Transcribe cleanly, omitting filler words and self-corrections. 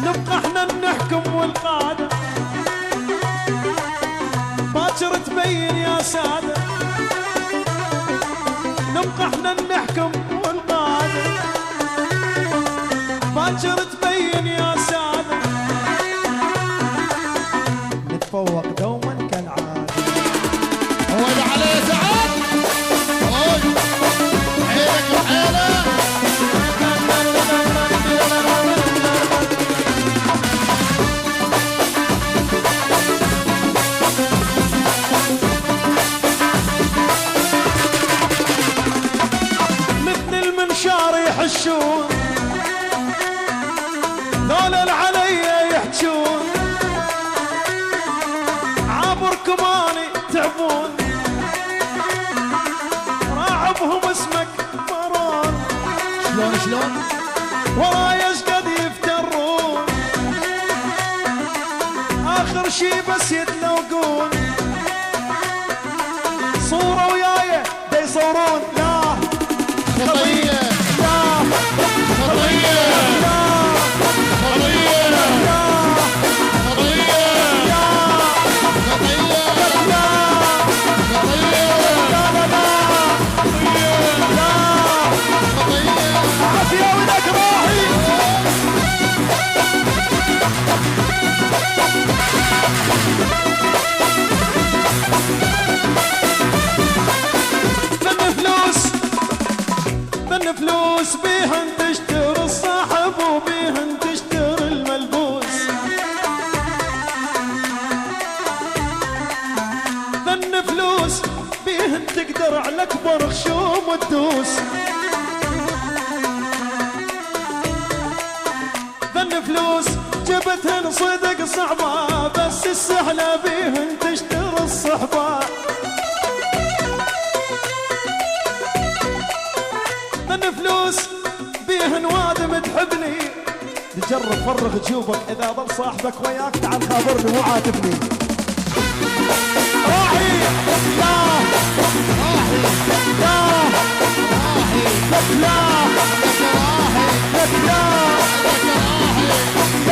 نبقى احنا نحكم والقادة باكر تبين يا سادة. نبقى احنا نحكم والقادة باكر تبين يا سادة. نتفوق دوما كالعادة. هو اللي عليه سعد عينك وحيلك. مثل المنشار يحشون ذولا علي يحجون عابر كماني تعبون راعبهم اسمك مران. شلون ورايا قد يفترون اخر شي بس يتلوقون صورة وياي يصورون. لا خطية لا خطية لا خطية لا خطية لا خطية لا خطية عافية ولك راحي. ذن فلوس بيهن تشتري الصاحب وبيهن تشتري الملبوس. ذن فلوس بيهن تقدر على اكبر خشوم وتدوس. ذن فلوس جبتهن صدق صعبة بس السهلة بيهن تشتري الصحبة. ذن فلوس بيهن وادم تحبني تجرب فرغ جيوبك اذا ظل صاحبك وياك تعال خابرني مو عاتبني. راحي لا لا لا لا لا